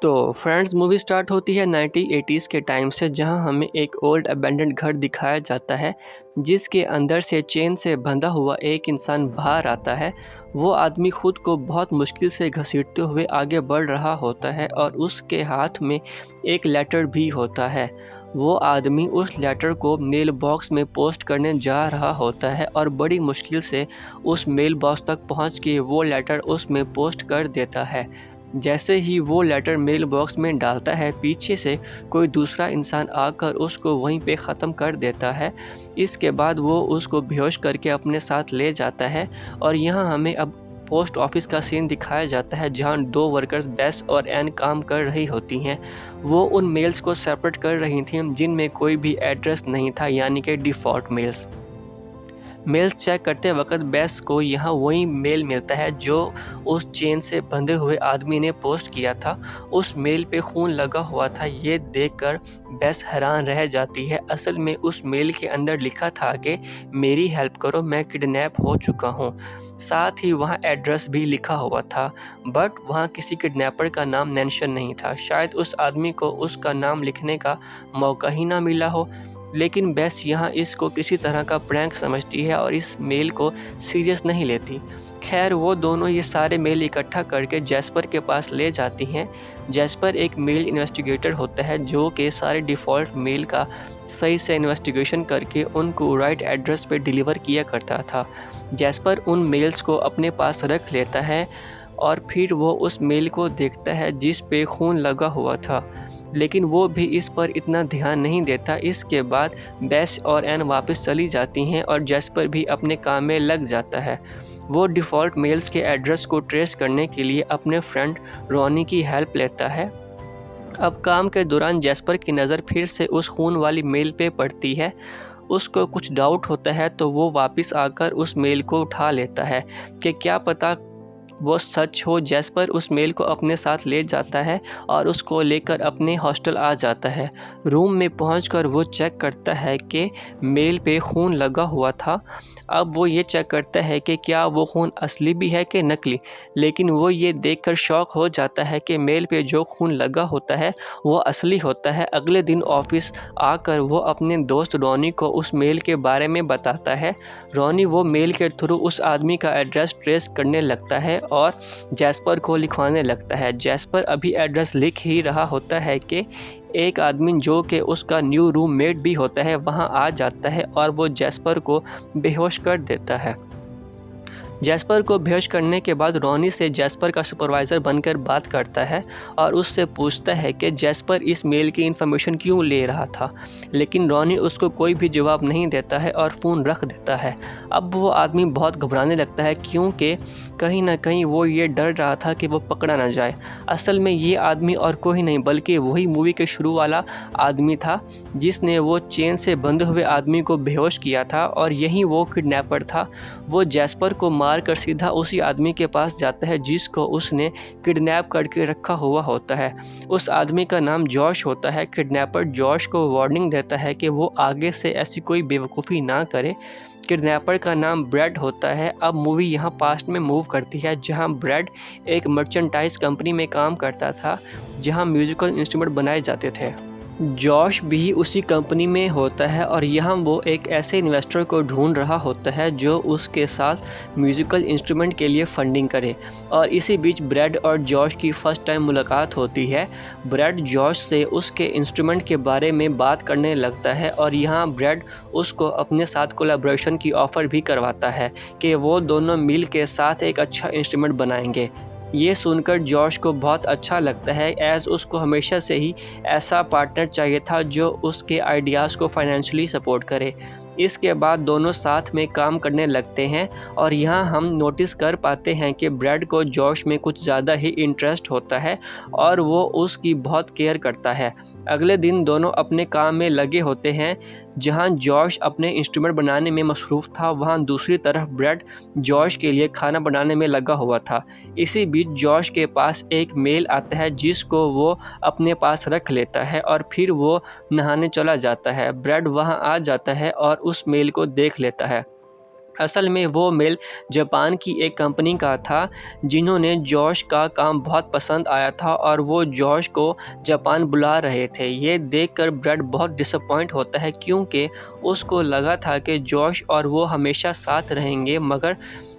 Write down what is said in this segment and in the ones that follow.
तो friends movie start होती है 1980s के टाइम से, जहां हमें एक ओल्ड अबैंडन्ड घर दिखाया जाता है जिसके अंदर से चेन से बंधा हुआ एक इंसान बाहर आता है। वो आदमी खुद को बहुत मुश्किल से घसीटते हुए आगे बढ़ रहा होता है और उसके हाथ में एक लेटर भी होता है। वो आदमी उस लेटर को मेल बॉक्स में पोस्ट करने जा रहा होता है और बड़ी मुश्किल से उस मेल बॉक्स तक पहुंच के वो लेटर उसमें पोस्ट कर देता है। जैसे ही वो लेटर मेल बॉक्स में डालता है, पीछे से कोई दूसरा इंसान आकर उसको वहीं पे ख़त्म कर देता है। इसके बाद वो उसको बेहोश करके अपने साथ ले जाता है और यहाँ हमें अब पोस्ट ऑफिस का सीन दिखाया जाता है, जहाँ दो वर्कर्स बेस और एन काम कर रही होती हैं। वो उन मेल्स को सेपरेट कर रही थीं जिनमें कोई भी एड्रेस नहीं था, यानी कि डिफ़ॉल्ट मेल्स। मेल्स चेक करते वक्त बेस को यहाँ वही मेल मिलता है जो उस चेन से बंधे हुए आदमी ने पोस्ट किया था। उस मेल पे खून लगा हुआ था। ये देखकर बेस हैरान रह जाती है। असल में उस मेल के अंदर लिखा था कि मेरी हेल्प करो, मैं किडनैप हो चुका हूँ। साथ ही वहाँ एड्रेस भी लिखा हुआ था, बट वहाँ किसी किडनैपर का नाम मेंशन नहीं था। शायद उस आदमी को उसका नाम लिखने का मौका ही ना मिला हो। लेकिन बेस यहाँ इसको किसी तरह का प्रैंक समझती है और इस मेल को सीरियस नहीं लेती। खैर, वो दोनों ये सारे मेल इकट्ठा करके जैस्पर के पास ले जाती हैं। जैस्पर एक मेल इन्वेस्टिगेटर होता है जो कि सारे डिफ़ॉल्ट मेल का सही से इन्वेस्टिगेशन करके उनको राइट एड्रेस पे डिलीवर किया करता था। जैस्पर उन मेल्स को अपने पास रख लेता है और फिर वो उस मेल को देखता है जिस पे खून लगा हुआ था, लेकिन वो भी इस पर इतना ध्यान नहीं देता। इसके बाद बेस और एन वापस चली जाती हैं और जैस्पर भी अपने काम में लग जाता है। वो डिफ़ॉल्ट मेल्स के एड्रेस को ट्रेस करने के लिए अपने फ्रेंड रॉनी की हेल्प लेता है। अब काम के दौरान जैस्पर की नज़र फिर से उस खून वाली मेल पे पड़ती है। उसको कुछ डाउट होता है तो वो वापस आकर उस मेल को उठा लेता है कि क्या पता वो सच हो। जैस्पर उस मेल को अपने साथ ले जाता है और उसको लेकर अपने हॉस्टल आ जाता है। रूम में पहुंचकर वो चेक करता है कि मेल पे खून लगा हुआ था। अब वो ये चेक करता है कि क्या वो खून असली भी है कि नकली, लेकिन वो ये देखकर शॉक हो जाता है कि मेल पे जो खून लगा होता है वो असली होता है। अगले दिन ऑफिस आकर वो अपने दोस्त रॉनी को उस मेल के बारे में बताता है। रॉनी वो मेल के थ्रू उस आदमी का एड्रेस ट्रेस करने लगता है और जैस्पर को लिखवाने लगता है। जैस्पर अभी एड्रेस लिख ही रहा होता है कि एक आदमी जो कि उसका न्यू रूममेट भी होता है वहां आ जाता है और वो जैस्पर को बेहोश कर देता है। जैस्पर को बेहोश करने के बाद रॉनी से जैस्पर का सुपरवाइज़र बनकर बात करता है और उससे पूछता है कि जैस्पर इस मेल की इन्फॉर्मेशन क्यों ले रहा था, लेकिन रॉनी उसको कोई भी जवाब नहीं देता है और फ़ोन रख देता है। अब वो आदमी बहुत घबराने लगता है क्योंकि कहीं ना कहीं वो ये डर रहा था कि वो पकड़ा ना जाए। असल में ये आदमी और कोई नहीं बल्कि वही मूवी के शुरू वाला आदमी था जिसने वो चेन से बंधे हुए आदमी को बेहोश किया था और यही वो किडनैपर था। वो जैस्पर को मार कर सीधा उसी आदमी के पास जाता है जिसको उसने किडनैप करके रखा हुआ होता है। उस आदमी का नाम जॉश होता है। किडनैपर जॉश को वार्निंग देता है कि वो आगे से ऐसी कोई बेवकूफ़ी ना करे। किडनैपर का नाम ब्रैड होता है। अब मूवी यहाँ पास्ट में मूव करती है जहाँ ब्रैड एक मर्चेंटाइज कंपनी में काम करता था जहाँ म्यूज़िकल इंस्ट्रूमेंट बनाए जाते थे। जॉश भी उसी कंपनी में होता है और यहाँ वो एक ऐसे इन्वेस्टर को ढूंढ रहा होता है जो उसके साथ म्यूज़िकल इंस्ट्रूमेंट के लिए फंडिंग करे। और इसी बीच ब्रैड और जॉश की फ़र्स्ट टाइम मुलाकात होती है। ब्रैड जॉश से उसके इंस्ट्रूमेंट के बारे में बात करने लगता है और यहाँ ब्रैड उसको अपने साथ कोलैबोरेशन की ऑफ़र भी करवाता है कि वो दोनों मिल के साथ एक अच्छा इंस्ट्रूमेंट बनाएंगे। ये सुनकर जॉश को बहुत अच्छा लगता है, एज़ उसको हमेशा से ही ऐसा पार्टनर चाहिए था जो उसके आइडियाज़ को फाइनेंशियली सपोर्ट करे। इसके बाद दोनों साथ में काम करने लगते हैं और यहाँ हम नोटिस कर पाते हैं कि ब्रैड को जॉश में कुछ ज़्यादा ही इंटरेस्ट होता है और वो उसकी बहुत केयर करता है। अगले दिन दोनों अपने काम में लगे होते हैं। जहाँ जॉश अपने इंस्ट्रूमेंट बनाने में मसरूफ़ था, वहाँ दूसरी तरफ ब्रैड जॉश के लिए खाना बनाने में लगा हुआ था। इसी बीच जॉश के पास एक मेल आता है जिसको वो अपने पास रख लेता है और फिर वो नहाने चला जाता है। ब्रैड वहाँ आ जाता है और उस मेल को देख लेता है। असल में वो मेल जापान की एक कंपनी का था जिन्होंने जॉश का काम बहुत पसंद आया था और वो जॉश को जापान बुला रहे थे। ये देखकर ब्रैड बहुत डिसअपॉइंट होता है क्योंकि उसको लगा था कि जॉश और वो हमेशा साथ रहेंगे, मगर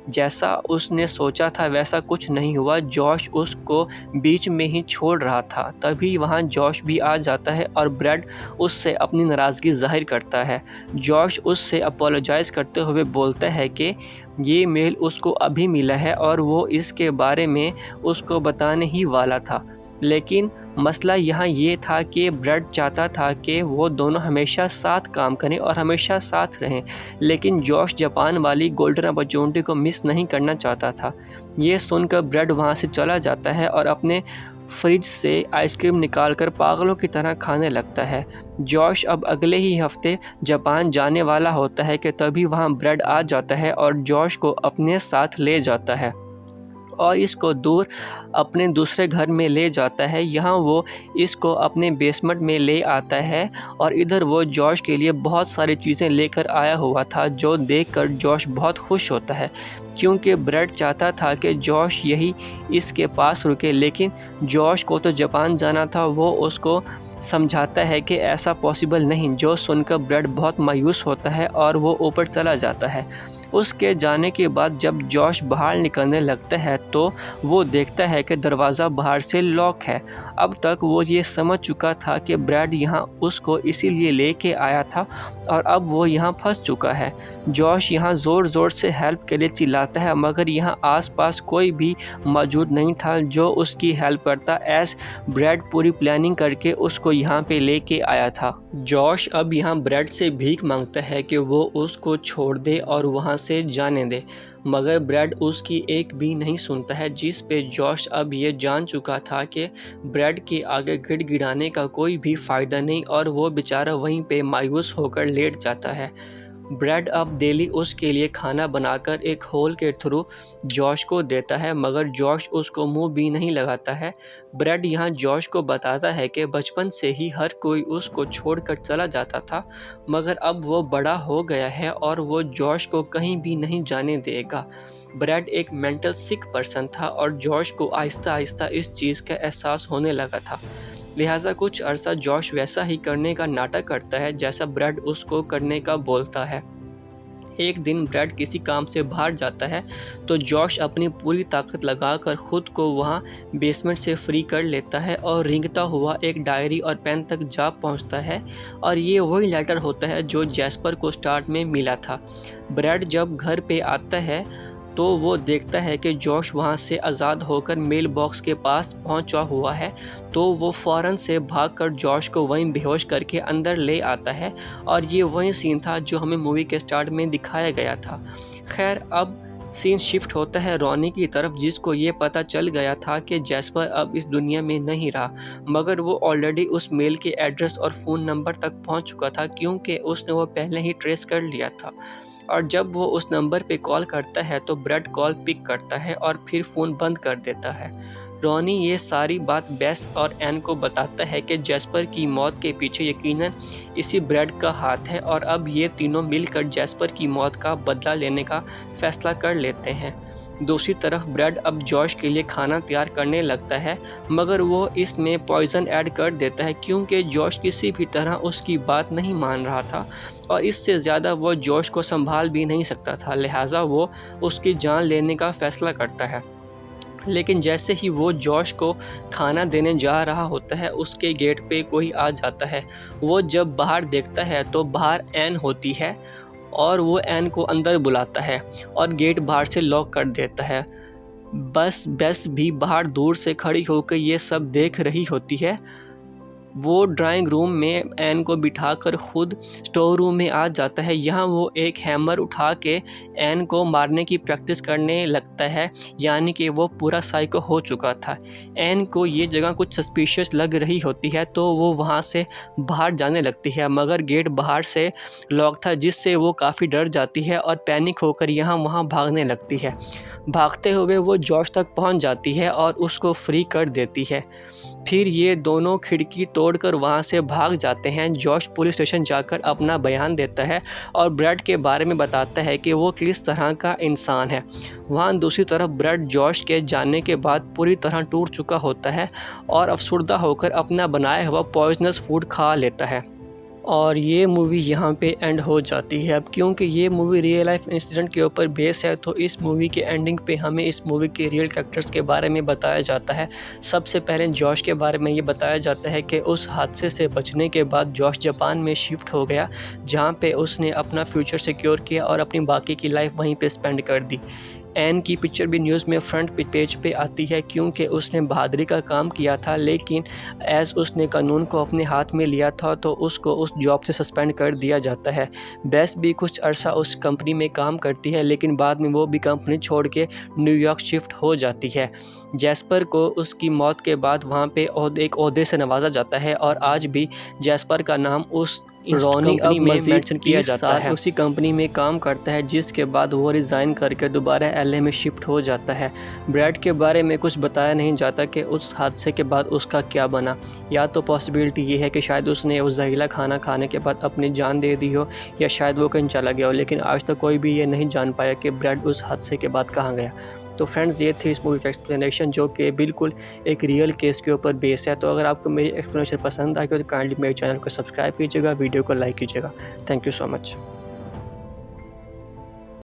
जैसा उसने सोचा था वैसा कुछ नहीं हुआ। जॉश उसको बीच में ही छोड़ रहा था। तभी वहाँ जॉश भी आ जाता है और ब्रैड उससे अपनी नाराज़गी ज़ाहिर करता है। जॉश उससे अपोलोजाइज़ करते हुए बोलता है कि ये मेल उसको अभी मिला है और वो इसके बारे में उसको बताने ही वाला था। लेकिन मसला यहाँ ये था कि ब्रैड चाहता था कि वो दोनों हमेशा साथ काम करें और हमेशा साथ रहें, लेकिन जॉश जापान वाली गोल्डन अपॉर्चुनिटी को मिस नहीं करना चाहता था। ये सुनकर ब्रैड वहाँ से चला जाता है और अपने फ्रिज से आइसक्रीम निकालकर पागलों की तरह खाने लगता है। जॉश अब अगले ही हफ्ते जापान जाने वाला होता है कि तभी वहाँ ब्रैड आ जाता है और जॉश को अपने साथ ले जाता है और इसको दूर अपने दूसरे घर में ले जाता है। यहाँ वो इसको अपने बेसमेंट में ले आता है और इधर वो जॉश के लिए बहुत सारी चीज़ें लेकर आया हुआ था, जो देखकर जॉश बहुत खुश होता है क्योंकि ब्रैड चाहता था कि जॉश यही इसके पास रुके, लेकिन जॉश को तो जापान जाना था। वो उसको समझाता है कि ऐसा पॉसिबल नहीं, जो सुनकर ब्रैड बहुत मायूस होता है और वो ऊपर चला जाता है। उसके जाने के बाद जब जॉश बाहर निकलने लगता है तो वो देखता है कि दरवाज़ा बाहर से लॉक है। अब तक वो ये समझ चुका था कि ब्रैड यहाँ उसको इसीलिए लेके आया था और अब वो यहाँ फंस चुका है। जॉश यहाँ ज़ोर ज़ोर से हेल्प के लिए चिल्लाता है, मगर यहाँ आसपास कोई भी मौजूद नहीं था जो उसकी हेल्प करता, एस ब्रैड पूरी प्लानिंग करके उसको यहाँ पे लेके आया था। जॉश अब यहाँ ब्रैड से भीख मांगता है कि वो उसको छोड़ दे और वहाँ से जाने दे, मगर ब्रैड उसकी एक भी नहीं सुनता है, जिस पे जॉश अब ये जान चुका था कि ब्रैड के आगे गिड़गिड़ाने का कोई भी फ़ायदा नहीं और वो बेचारा वहीं पे मायूस होकर लेट जाता है। ब्रैड अब डेली उसके लिए खाना बनाकर एक होल के थ्रू जॉश को देता है, मगर जॉश उसको मुंह भी नहीं लगाता है। ब्रैड यहाँ जॉश को बताता है कि बचपन से ही हर कोई उसको छोड़कर चला जाता था, मगर अब वो बड़ा हो गया है और वो जॉश को कहीं भी नहीं जाने देगा। ब्रैड एक मेंटल सिक पर्सन था और जॉश को आहिस्ता आहिस्ता इस चीज़ का एहसास होने लगा था। लिहाजा कुछ अरसा जॉश वैसा ही करने का नाटक करता है जैसा ब्रैड उसको करने का बोलता है। एक दिन ब्रैड किसी काम से बाहर जाता है तो जॉश अपनी पूरी ताकत लगाकर खुद को वहाँ बेसमेंट से फ्री कर लेता है और रेंगता हुआ एक डायरी और पेन तक जा पहुँचता है और ये वही लेटर होता है जो जैस्पर को स्टार्ट में मिला था। ब्रैड जब घर पे आता है तो वो देखता है कि जॉश वहाँ से आज़ाद होकर मेल बॉक्स के पास पहुँचा हुआ है, तो वो फ़ौरन से भागकर जॉश को वहीं बेहोश करके अंदर ले आता है और ये वही सीन था जो हमें मूवी के स्टार्ट में दिखाया गया था। खैर अब सीन शिफ्ट होता है रॉनी की तरफ, जिसको ये पता चल गया था कि जैस्पर अब इस दुनिया में नहीं रहा, मगर वो ऑलरेडी उस मेल के एड्रेस और फ़ोन नंबर तक पहुँच चुका था क्योंकि उसने वो पहले ही ट्रेस कर लिया था। और जब वो उस नंबर पे कॉल करता है तो ब्रैड कॉल पिक करता है और फिर फ़ोन बंद कर देता है। रॉनी ये सारी बात बेस और एन को बताता है कि जैस्पर की मौत के पीछे यकीनन इसी ब्रैड का हाथ है और अब ये तीनों मिलकर जैस्पर की मौत का बदला लेने का फ़ैसला कर लेते हैं। दूसरी तरफ ब्रैड अब जॉश के लिए खाना तैयार करने लगता है, मगर वो इसमें पॉइज़न ऐड कर देता है क्योंकि जॉश किसी भी तरह उसकी बात नहीं मान रहा था और इससे ज़्यादा वो जॉश को संभाल भी नहीं सकता था। लिहाजा वो उसकी जान लेने का फ़ैसला करता है। लेकिन जैसे ही वो जॉश को खाना देने जा रहा होता है उसके गेट पे कोई आ जाता है। वो जब बाहर देखता है तो बाहर एन होती है और वो एन को अंदर बुलाता है और गेट बाहर से लॉक कर देता है। बस बेस भी बाहर दूर से खड़ी होकर ये सब देख रही होती है। वो ड्राइंग रूम में एन को बिठाकर खुद स्टोर रूम में आ जाता है। यहाँ वो एक हैमर उठा के एन को मारने की प्रैक्टिस करने लगता है, यानी कि वो पूरा साइको हो चुका था। एन को ये जगह कुछ सस्पिशियस लग रही होती है तो वो वहाँ से बाहर जाने लगती है, मगर गेट बाहर से लॉक था जिससे वो काफ़ी डर जाती है और पैनिक होकर यहाँ वहाँ भागने लगती है। भागते हुए वो जॉश तक पहुँच जाती है और उसको फ्री कर देती है। फिर ये दोनों खिड़की तोड़कर वहाँ से भाग जाते हैं। जॉश पुलिस स्टेशन जाकर अपना बयान देता है और ब्रैड के बारे में बताता है कि वो किस तरह का इंसान है। वहाँ दूसरी तरफ ब्रैड जॉश के जाने के बाद पूरी तरह टूट चुका होता है और अफसुर्दा होकर अपना बनाया हुआ पॉइजनस फूड खा लेता है। और ये मूवी यहाँ पे एंड हो जाती है। अब क्योंकि ये मूवी रियल लाइफ इंसिडेंट के ऊपर बेस है, तो इस मूवी के एंडिंग पे हमें इस मूवी के रियल कैरेक्टर्स के बारे में बताया जाता है। सबसे पहले जॉश के बारे में ये बताया जाता है कि उस हादसे से बचने के बाद जॉश जापान में शिफ्ट हो गया, जहाँ पे उसने अपना फ्यूचर सिक्योर किया और अपनी बाकी की लाइफ वहीं पे स्पेंड कर दी। एन की पिक्चर भी न्यूज़ में फ्रंट पेज पे आती है क्योंकि उसने बहादुरी का काम किया था, लेकिन एज़ उसने कानून को अपने हाथ में लिया था तो उसको उस जॉब से सस्पेंड कर दिया जाता है। बेस भी कुछ अरसा उस कंपनी में काम करती है, लेकिन बाद में वो भी कंपनी छोड़ के न्यूयॉर्क शिफ्ट हो जाती है। जैस्पर को उसकी मौत के बाद वहाँ पे एक ओहदे से नवाजा जाता है और आज भी जैस्पर का नाम उस रॉनी अब मेंशन किया जाता है। उसी कंपनी में काम करता है, जिसके बाद वो रिज़ाइन करके दोबारा एलए में शिफ्ट हो जाता है। ब्रैड के बारे में कुछ बताया नहीं जाता कि उस हादसे के बाद उसका क्या बना। या तो पॉसिबिलिटी ये है कि शायद उसने उस जहरीला खाना खाने के बाद अपनी जान दे दी हो, या शायद वो कहीं चला गया हो, लेकिन आज तक कोई भी ये नहीं जान पाया कि ब्रैड उस हादसे के बाद कहाँ गया। तो फ्रेंड्स, ये थी इस मूवी का एक्सप्लेनेशन, जो कि बिल्कुल एक रियल केस के ऊपर बेस है। तो अगर आपको मेरी एक्सप्लेनेशन पसंद आई तो काइंडली मेरे चैनल को सब्सक्राइब कीजिएगा, वीडियो को लाइक कीजिएगा। Thank you so much.